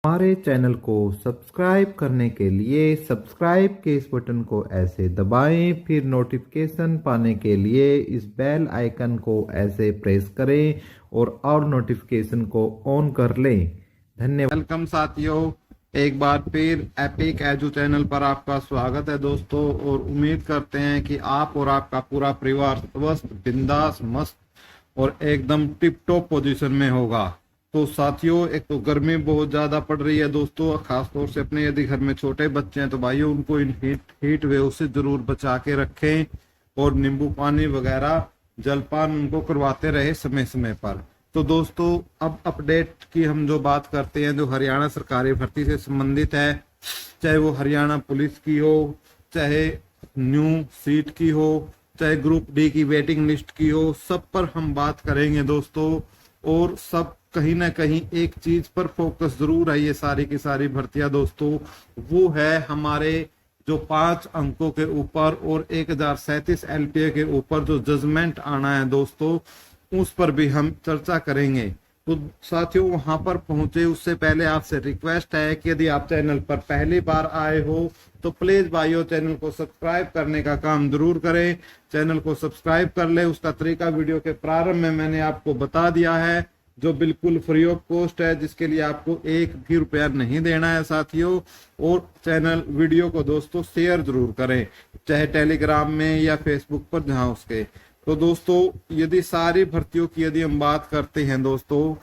हमारे चैनल को सब्सक्राइब करने के लिए सब्सक्राइब के इस बटन को ऐसे दबाएं, फिर नोटिफिकेशन पाने के लिए इस बेल आइकन को ऐसे प्रेस करें और नोटिफिकेशन को ऑन कर लें। धन्यवाद। वेलकम साथियों, एक बार फिर एपिक एजू चैनल पर आपका स्वागत है दोस्तों, और उम्मीद करते हैं कि आप और आपका पूरा परिवार स्वस्थ, बिंदास, मस्त और एकदम टिप टॉप पोजीशन में होगा। तो साथियों, एक तो गर्मी बहुत ज़्यादा पड़ रही है दोस्तों, खास तौर से अपने यदि घर में छोटे बच्चे हैं तो भाइयों उनको इन हीट वेव से ज़रूर बचा के रखें, और नींबू पानी वगैरह जलपान उनको करवाते रहे समय समय पर। तो दोस्तों, अब अपडेट की हम जो बात करते हैं जो हरियाणा सरकारी भर्ती से संबंधित है, चाहे वो हरियाणा पुलिस की हो, चाहे न्यू सीट की हो, चाहे ग्रुप डी की वेटिंग लिस्ट की हो, सब पर हम बात करेंगे दोस्तों। और सब कहीं ना कहीं एक चीज पर फोकस जरूर है, ये सारी की सारी भर्तियां दोस्तों, वो है हमारे जो 5 अंकों के ऊपर और 1037 LPA के ऊपर जो जजमेंट आना है दोस्तों, उस पर भी हम चर्चा करेंगे। तो साथियों, वहां पर पहुंचे उससे पहले आपसे रिक्वेस्ट है कि यदि आप चैनल पर पहली बार आए हो तो प्लीज भाइयों चैनल को सब्सक्राइब करने का काम जरूर करें। चैनल को सब्सक्राइब कर ले, उसका तरीका वीडियो के प्रारंभ में मैंने आपको बता दिया है, जो बिल्कुल फ्री ऑफ कॉस्ट है, जिसके लिए आपको 1 भी रुपया नहीं देना है साथियों। और चैनल वीडियो को दोस्तों शेयर जरूर करें, चाहे टेलीग्राम में या फेसबुक पर, जहां उसके। तो दोस्तों, यदि सारी भर्तियों की यदि हम बात करते हैं दोस्तों,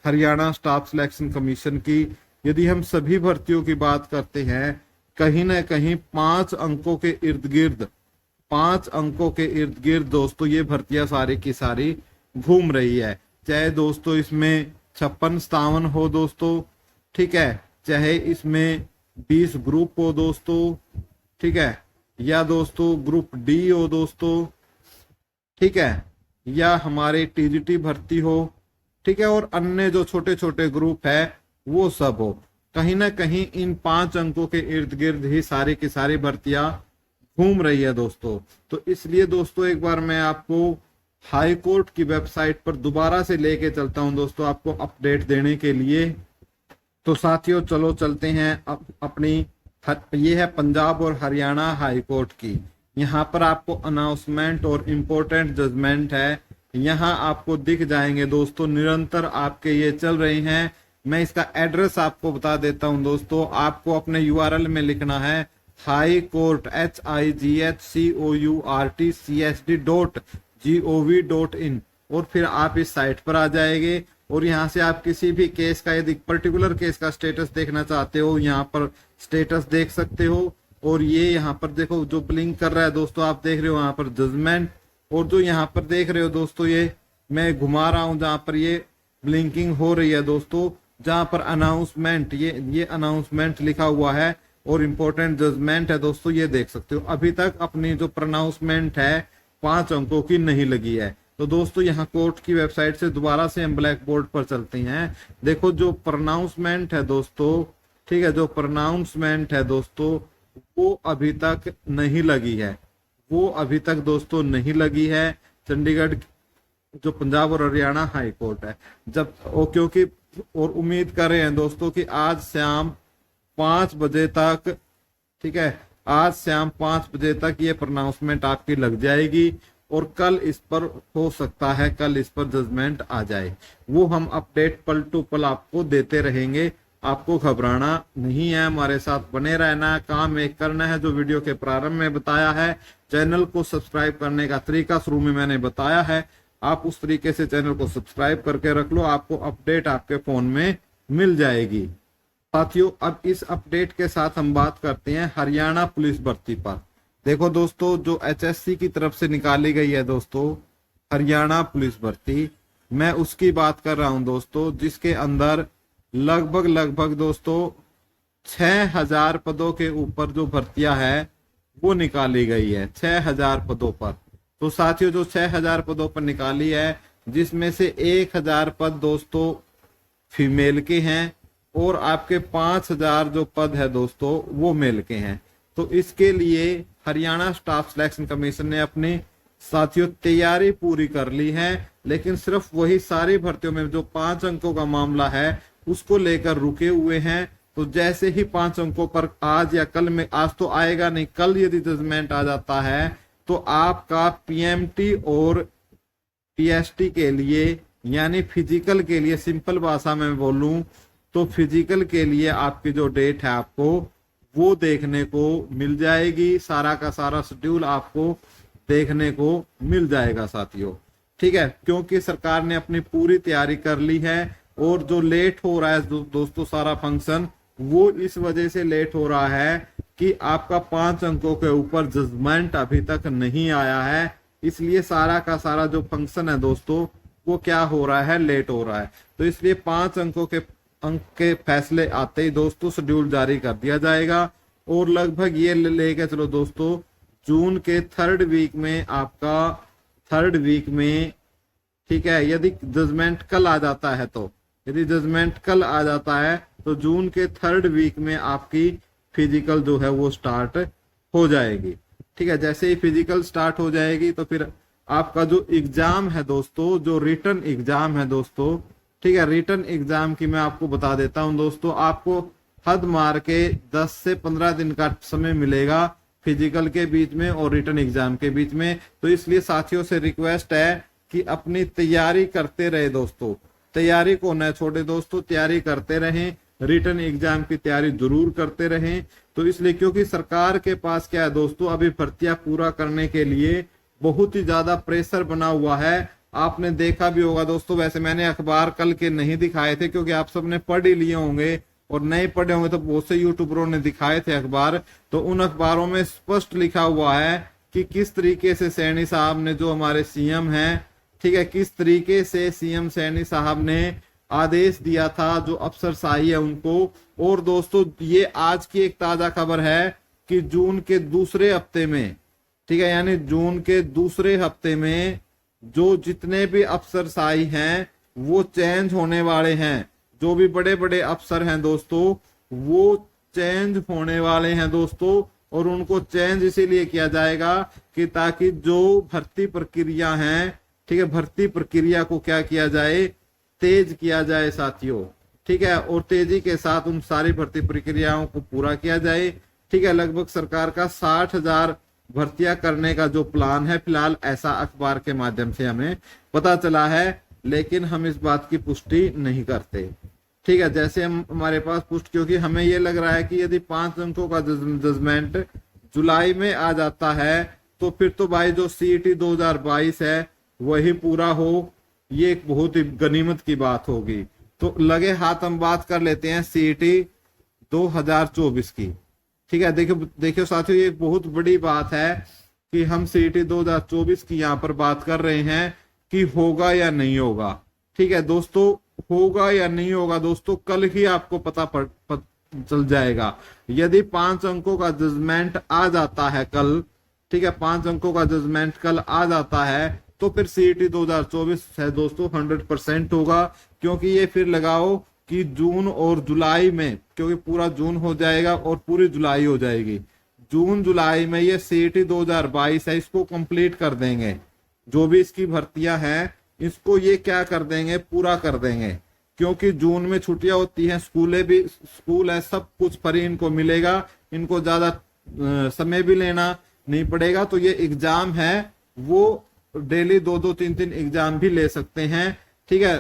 हरियाणा स्टाफ सिलेक्शन कमीशन की यदि हम सभी भर्तियों की बात करते हैं, कहीं ना कहीं 5 अंकों के इर्द गिर्द 5 अंकों के इर्द गिर्द दोस्तों ये भर्तियां सारी की सारी घूम रही है। चाहे दोस्तों इसमें 56-57 हो दोस्तों, ठीक है, चाहे इसमें 20 ग्रुप हो दोस्तों, ठीक है, या दोस्तों ग्रुप डी हो दोस्तों, ठीक है, या हमारे TGT भर्ती हो, ठीक है, और अन्य जो छोटे छोटे ग्रुप है वो सब हो। कहीं ना कहीं इन 5 अंकों के इर्द गिर्द ही सारी की सारी भर्तियां घूम रही है दोस्तों। तो इसलिए दोस्तों एक बार मैं आपको हाई कोर्ट की वेबसाइट पर दोबारा से लेके चलता हूं दोस्तों, आपको अपडेट देने के लिए। तो साथियों चलो चलते हैं अपनी ये है पंजाब और हरियाणा हाई कोर्ट की। यहाँ पर आपको अनाउंसमेंट और इम्पोर्टेंट जजमेंट है, यहाँ आपको दिख जाएंगे दोस्तों, निरंतर आपके ये चल रहे हैं। मैं इसका एड्रेस आपको बता देता हूं दोस्तों, आपको अपने URL में लिखना है हाई कोर्ट HIGHCOURTCSD.gov.in, और फिर आप इस साइट पर आ जाएंगे। और यहाँ से आप किसी भी केस का यदि पर्टिकुलर केस का स्टेटस देखना चाहते हो, यहाँ पर स्टेटस देख सकते हो। और ये यहाँ पर देखो जो ब्लिंक कर रहा है दोस्तों, आप देख रहे हो यहाँ पर जजमेंट, और जो यहाँ पर देख रहे हो दोस्तों, ये मैं घुमा रहा हूँ जहाँ पर ये ब्लिंकिंग हो रही है दोस्तों, जहाँ पर अनाउंसमेंट ये अनाउंसमेंट लिखा हुआ है और इम्पोर्टेंट जजमेंट है दोस्तों, ये देख सकते हो। अभी तक अपनी जो प्रोनाउंसमेंट है 5 अंकों की नहीं लगी है। तो दोस्तों यहाँ कोर्ट की वेबसाइट से दोबारा से हम ब्लैक बोर्ड पर चलते हैं। देखो जो प्रोनाउंसमेंट है दोस्तों, ठीक है, जो प्रोनाउंसमेंट है दोस्तों वो अभी तक नहीं लगी है, वो अभी तक दोस्तों नहीं लगी है। चंडीगढ़ जो पंजाब और हरियाणा हाई कोर्ट है, जब क्योंकि और उम्मीद कर रहे हैं दोस्तों कि आज शाम 5 बजे तक, ठीक है, आज शाम 5 बजे तक ये प्रोनाउंसमेंट आपकी लग जाएगी, और कल इस पर हो सकता है कल इस पर जजमेंट आ जाए। वो हम अपडेट पल टू पल आपको देते रहेंगे, आपको घबराना नहीं है, हमारे साथ बने रहना है, काम एक करना है जो वीडियो के प्रारंभ में बताया है। चैनल को सब्सक्राइब करने का तरीका शुरू में मैंने बताया है, आप उस तरीके से चैनल को सब्सक्राइब करके रख लो, आपको अपडेट आपके फोन में मिल जाएगी। साथियों, अब इस अपडेट के साथ हम बात करते हैं हरियाणा पुलिस भर्ती पर। देखो दोस्तों, जो HSC की तरफ से निकाली गई है दोस्तों हरियाणा पुलिस भर्ती, मैं उसकी बात कर रहा हूं दोस्तों, जिसके अंदर लगभग दोस्तों 6000 पदों के ऊपर जो भर्तियां है वो निकाली गई है, 6000 पदों पर। तो साथियों, जो 6000 पदों पर निकाली है, जिसमें से 1000 पद दोस्तों फीमेल के हैं, और आपके 5000 जो पद है दोस्तों वो मेल के हैं। तो इसके लिए हरियाणा स्टाफ सिलेक्शन कमीशन ने अपनी साथियों तैयारी पूरी कर ली है, लेकिन सिर्फ वही सारी भर्तियों में जो 5 अंकों का मामला है उसको लेकर रुके हुए हैं। तो जैसे ही 5 अंकों पर आज या कल में, आज तो आएगा नहीं, कल यदि जजमेंट आ जाता है तो आपका पीएमटी और पीएसटी के लिए, यानी फिजिकल के लिए, सिंपल भाषा में बोलूं तो फिजिकल के लिए आपकी जो डेट है आपको वो देखने को मिल जाएगी। सारा का सारा शेड्यूल आपको देखने को मिल जाएगा साथियों, ठीक है, क्योंकि सरकार ने अपनी पूरी तैयारी कर ली है। और जो लेट हो रहा है दोस्तों सारा फंक्शन, वो इस वजह से लेट हो रहा है कि आपका 5 अंकों के ऊपर जजमेंट अभी तक नहीं आया है, इसलिए सारा का सारा जो फंक्शन है दोस्तों वो क्या हो रहा है, लेट हो रहा है। तो इसलिए 5 अंकों के अंक के फैसले आते ही दोस्तों शेड्यूल जारी कर दिया जाएगा। और लगभग ये लेके चलो दोस्तों, जून के 3rd वीक में, आपका 3rd वीक में, ठीक है, यदि जजमेंट कल आ जाता है तो, यदि जजमेंट कल आ जाता है तो जून के 3rd वीक में आपकी फिजिकल जो है वो स्टार्ट हो जाएगी, ठीक है। जैसे ही फिजिकल स्टार्ट हो जाएगी तो फिर आपका जो एग्जाम है दोस्तों, जो रिटर्न एग्जाम है दोस्तों, ठीक है, रिटर्न एग्जाम की मैं आपको बता देता हूं दोस्तों, आपको हद मार के 10 से 15 दिन का समय मिलेगा फिजिकल के बीच में और रिटर्न एग्जाम के बीच में। तो इसलिए साथियों से रिक्वेस्ट है कि अपनी तैयारी करते रहे दोस्तों, तैयारी को न छोड़े दोस्तों, तैयारी करते रहें, रिटर्न एग्जाम की तैयारी जरूर करते रहें। तो इसलिए क्योंकि सरकार के पास क्या है दोस्तों, अभी भर्तियां पूरा करने के लिए बहुत ही ज्यादा प्रेशर बना हुआ है। आपने देखा भी होगा दोस्तों, वैसे मैंने अखबार कल के नहीं दिखाए थे क्योंकि आप सबने पढ़ ही लिए होंगे, और नहीं पढ़े होंगे तो बहुत से यूट्यूबरों ने दिखाए थे अखबार। तो उन अखबारों में स्पष्ट लिखा हुआ है कि किस तरीके से सैनी साहब ने, जो हमारे सीएम हैं, ठीक है, किस तरीके से सीएम सैनी साहब ने आदेश दिया था जो अफसरशाही है उनको। और दोस्तों ये आज की एक ताजा खबर है कि जून के दूसरे हफ्ते में, ठीक है, यानी जून के दूसरे हफ्ते में जो जितने भी अफसरशाही हैं वो चेंज होने वाले हैं। जो भी बड़े बड़े अफसर हैं दोस्तों वो चेंज होने वाले हैं दोस्तों। और उनको चेंज इसीलिए किया जाएगा कि ताकि जो भर्ती प्रक्रिया है, ठीक है, भर्ती प्रक्रिया को क्या किया जाए, तेज किया जाए साथियों, ठीक है, और तेजी के साथ उन सारी भर्ती प्रक्रियाओं को पूरा किया जाए, ठीक है। लगभग सरकार का 60,000 भर्तियां करने का जो प्लान है, फिलहाल ऐसा अखबार के माध्यम से हमें पता चला है, लेकिन हम इस बात की पुष्टि नहीं करते, ठीक है। जैसे हम हमारे पास पुष्टि, क्योंकि हमें ये लग रहा है कि यदि 5 अंकों का जजमेंट जुलाई में आ जाता है तो फिर तो भाई जो सीईटी 2022 है वही पूरा हो, ये एक बहुत ही गनीमत की बात होगी। तो लगे हाथ हम बात कर लेते हैं सीईटी 2024 की, ठीक है। देखियो साथियों, ये एक बहुत बड़ी बात है कि हम सीईटी 2024 की यहाँ पर बात कर रहे हैं कि होगा या नहीं होगा, ठीक है दोस्तों। होगा या नहीं होगा दोस्तों कल ही आपको पता चल जाएगा। यदि 5 अंकों का जजमेंट आ जाता है कल, ठीक है, 5 अंकों का जजमेंट कल आ जाता है तो फिर सीईटी 2024 है दोस्तों 100% होगा। क्योंकि ये फिर लगाओ कि जून और जुलाई में, क्योंकि पूरा जून हो जाएगा और पूरी जुलाई हो जाएगी, जून जुलाई में ये सीईटी 2022 है, इसको कंप्लीट कर देंगे। जो भी इसकी भर्तियां हैं इसको ये क्या कर देंगे, पूरा कर देंगे। क्योंकि जून में छुट्टियां होती हैं, स्कूल है, सब कुछ फ्री इनको मिलेगा, इनको ज्यादा समय भी लेना नहीं पड़ेगा। तो ये एग्जाम है वो डेली 2-2, 3-3 एग्जाम भी ले सकते हैं, ठीक है,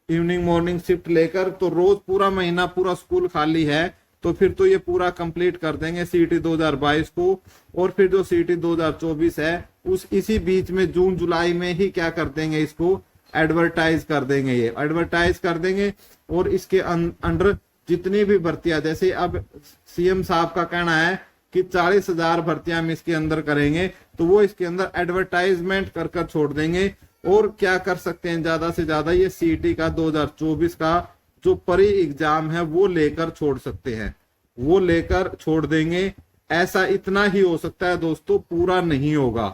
इवनिंग मॉर्निंग शिफ्ट लेकर। तो रोज पूरा महीना पूरा स्कूल खाली है, तो फिर तो ये पूरा कंप्लीट कर देंगे सीईटी 2022 को। और फिर जो सीईटी 2024 है इसी बीच में जून जुलाई में ही क्या कर देंगे, इसको एडवर्टाइज कर देंगे, ये एडवर्टाइज कर देंगे। और इसके अंडर जितनी भी भर्तियां, जैसे अब सीएम साहब का कहना है कि 40,000 भर्तियां हम इसके अंदर करेंगे, तो वो इसके अंदर एडवर्टाइजमेंट कर छोड़ देंगे। और क्या कर सकते हैं, ज्यादा से ज्यादा ये सीईटी का 2024 का जो परी एग्जाम है वो लेकर छोड़ सकते हैं, वो लेकर छोड़ देंगे। ऐसा इतना ही हो सकता है दोस्तों, पूरा नहीं होगा।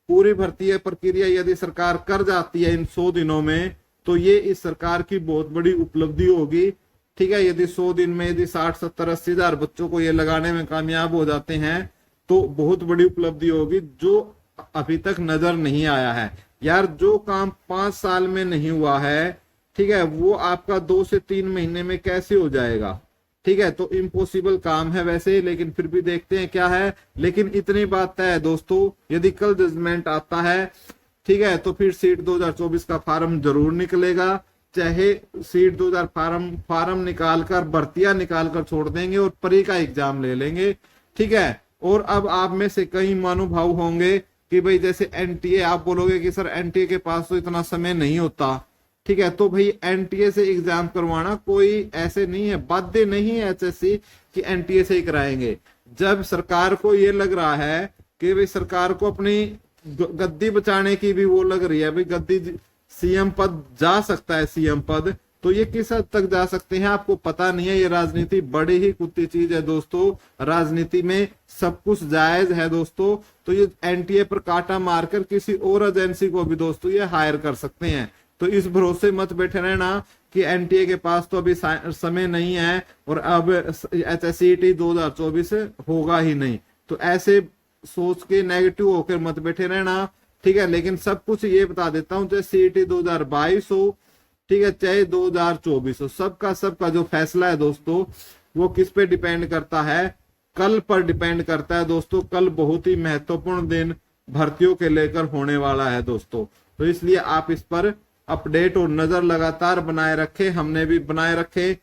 पूरी भर्ती प्रक्रिया यदि सरकार कर जाती है इन 100 दिनों में तो ये इस सरकार की बहुत बड़ी उपलब्धि होगी, ठीक है। यदि 100 दिन में यदि 60-70-80 हजार बच्चों को ये लगाने में कामयाब हो जाते हैं तो बहुत बड़ी उपलब्धि होगी, जो अभी तक नजर नहीं आया है। यार जो काम 5 साल में नहीं हुआ है, ठीक है, वो आपका 2 से 3 महीने में कैसे हो जाएगा? ठीक है, तो इम्पॉसिबल काम है वैसे, लेकिन फिर भी देखते हैं क्या है। लेकिन इतनी बात तय है दोस्तों, यदि कल जजमेंट आता है, ठीक है, तो फिर सीट 2024 का फार्म जरूर निकलेगा। चाहे सीट 2000 फार्म निकालकर, भर्तियां निकालकर छोड़ देंगे और परी का एग्जाम ले लेंगे। ठीक है, और अब आप में से कई महानुभाव होंगे कि भाई जैसे एनटीए, आप बोलोगे कि सर एनटीए के पास तो इतना समय नहीं होता। ठीक है, तो भाई एनटीए से एग्जाम करवाना कोई ऐसे नहीं है, बाध्य नहीं है एचएससी कि एनटीए से ही कराएंगे। जब सरकार को ये लग रहा है कि भाई सरकार को अपनी गद्दी बचाने की भी वो लग रही है, भाई गद्दी सीएम पद जा सकता है, सीएम पद, तो ये किस हद तक जा सकते हैं आपको पता नहीं है। ये राजनीति बड़ी ही कुत्ती चीज है दोस्तों, राजनीति में सब कुछ जायज है दोस्तों। तो ये एनटीए पर कांटा मारकर किसी और एजेंसी को भी दोस्तों ये हायर कर सकते हैं। तो इस भरोसे मत बैठे रहना कि एनटीए के पास तो अभी समय नहीं है और अब एचएससीटी 2024 होगा ही नहीं, तो ऐसे सोच के नेगेटिव होकर मत बैठे रहना। ठीक है, लेकिन सब कुछ ये बता देता हूं, चाहे सीईटी 2022 हो, ठीक है, चाहे 2024 हो, सबका जो फैसला है दोस्तों वो किस पे डिपेंड करता है? कल पर डिपेंड करता है दोस्तों। कल बहुत ही महत्वपूर्ण दिन भर्तियों के लेकर होने वाला है दोस्तों, तो इसलिए आप इस पर अपडेट और नजर लगातार बनाए रखें। हमने भी बनाए रखी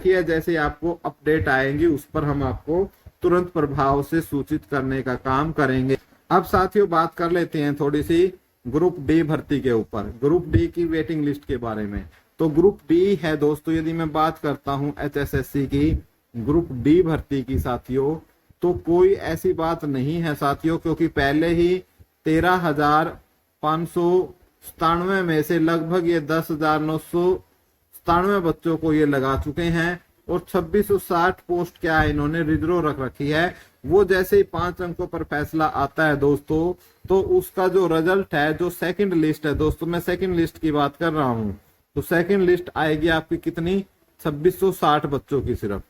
है। जैसे आपको अपडेट आएंगी उस पर हम आपको तुरंत प्रभाव से सूचित करने का काम करेंगे। अब साथियों बात कर लेते हैं थोड़ी सी ग्रुप डी भर्ती के ऊपर, ग्रुप डी की वेटिंग लिस्ट के बारे में। तो ग्रुप डी है दोस्तों, यदि मैं बात करता हूं एचएसएससी की ग्रुप डी भर्ती की साथियों, तो कोई ऐसी बात नहीं है साथियों, क्योंकि पहले ही 13,597 में से लगभग ये 10,997 बच्चों को ये लगा चुके हैं और 2660 पोस्ट क्या है इन्होंने रिजर्व रख रखी है। वो जैसे ही 5 अंकों पर फैसला आता है दोस्तों, तो उसका जो रिजल्ट है, जो सेकंड लिस्ट है दोस्तों, मैं सेकंड लिस्ट की बात कर रहा हूं, तो सेकंड लिस्ट आएगी आपकी कितनी? 2660 बच्चों की सिर्फ।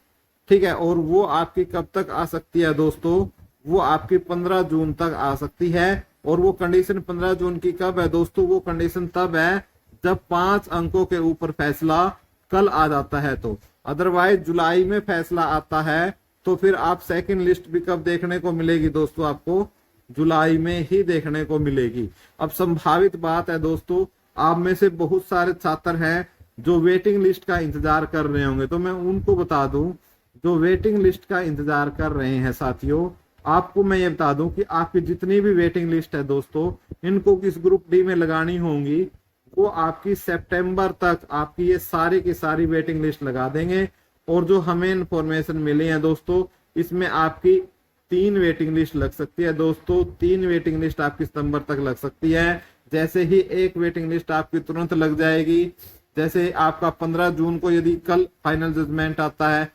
ठीक है, और वो आपकी कब तक आ सकती है दोस्तों? वो आपकी 15 जून तक आ सकती है। और वो कंडीशन 15 जून की कब है दोस्तों? वो कंडीशन तब है जब 5 अंकों के ऊपर फैसला कल आ जाता है। तो अदरवाइज जुलाई में फैसला आता है तो फिर आप सेकंड लिस्ट भी कब देखने को मिलेगी दोस्तों? आपको जुलाई में ही देखने को मिलेगी। अब संभावित बात है दोस्तों, आप में से बहुत सारे छात्र हैं जो वेटिंग लिस्ट का इंतजार कर रहे होंगे, तो मैं उनको बता दूं, जो वेटिंग लिस्ट का इंतजार कर रहे हैं साथियों, आपको मैं ये बता दूं कि आपकी जितनी भी वेटिंग लिस्ट है दोस्तों, इनको किस ग्रुप डी में लगानी होंगी, वो आपकी सितंबर तक आपकी ये सारी की सारी वेटिंग लिस्ट लगा देंगे। और जो हमें इंफॉर्मेशन मिली है दोस्तों, इसमें आपकी 3 वेटिंग लिस्ट लग सकती है दोस्तों। 3 वेटिंग लिस्ट आपकी सितंबर तक लग सकती है। जैसे ही एक वेटिंग लिस्ट आपकी तुरंत लग जाएगी, जैसे आपका 15 जून को यदि कल फाइनल जजमेंट आता है,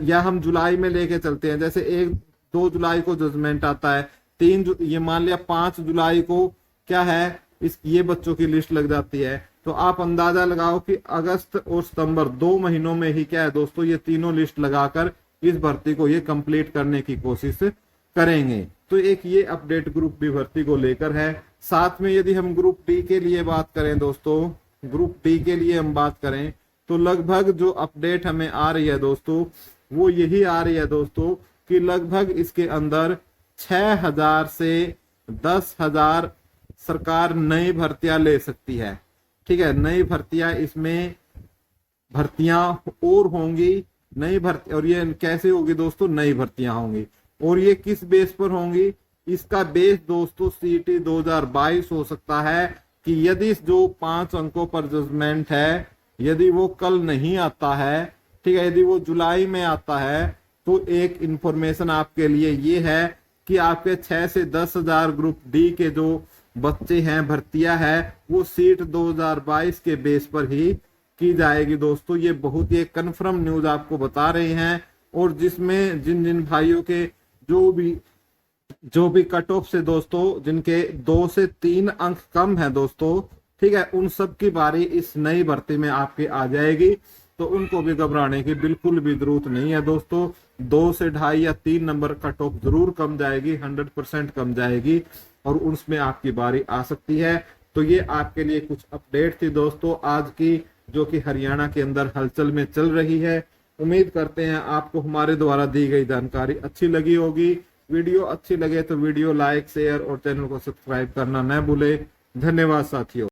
या हम जुलाई में लेके चलते हैं, जैसे 1-2 जुलाई को जजमेंट आता है, ये मान लिया 5 जुलाई को क्या है, ये बच्चों की लिस्ट लग जाती है, तो आप अंदाजा लगाओ कि अगस्त और सितंबर 2 महीनों में ही क्या है दोस्तों, ये तीनों लिस्ट लगाकर इस भर्ती को ये कंप्लीट करने की कोशिश करेंगे। तो एक ये अपडेट ग्रुप बी भर्ती को लेकर है। साथ में यदि हम ग्रुप डी के लिए बात करें दोस्तों, ग्रुप डी के लिए हम बात करें तो लगभग जो अपडेट हमें आ रही है दोस्तों, वो यही आ रही है दोस्तों कि लगभग इसके अंदर 6,000 से 10,000 सरकार नई भर्तियां ले सकती है। ठीक है, नई भर्तियां, इसमें भर्तियां और होंगी, नई भर्ती, और ये कैसे होगी दोस्तों? नई भर्तियां होंगी, और ये किस बेस पर होंगी? इसका बेस दोस्तों सीईटी 2022 हो सकता है कि यदि जो 5 अंकों पर जजमेंट है, यदि वो कल नहीं आता है, ठीक है, यदि वो जुलाई में आता है, तो एक इंफॉर्मेशन आपके लिए ये है कि आपके 6 से 10,000 ग्रुप डी के जो बच्चे हैं, भर्तियां है, वो सीट 2022 के बेस पर ही की जाएगी दोस्तों। ये बहुत ही कंफर्म न्यूज आपको बता रहे हैं। और जिसमें जिन भाइयों के जो भी कट ऑफ से दोस्तों, जिनके 2 से 3 अंक कम है दोस्तों, ठीक है, उन सब की बारी इस नई भर्ती में आपके आ जाएगी। तो उनको भी घबराने की बिल्कुल भी जरूरत नहीं है दोस्तों। 2 से 2.5 या 3 नंबर कट ऑफ जरूर कम जाएगी, 100% कम जाएगी, और उसमें आपकी बारी आ सकती है। तो ये आपके लिए कुछ अपडेट थी दोस्तों आज की, जो कि हरियाणा के अंदर हलचल में चल रही है। उम्मीद करते हैं आपको हमारे द्वारा दी गई जानकारी अच्छी लगी होगी। वीडियो अच्छी लगे तो वीडियो लाइक शेयर और चैनल को सब्सक्राइब करना न भूले। धन्यवाद साथियों।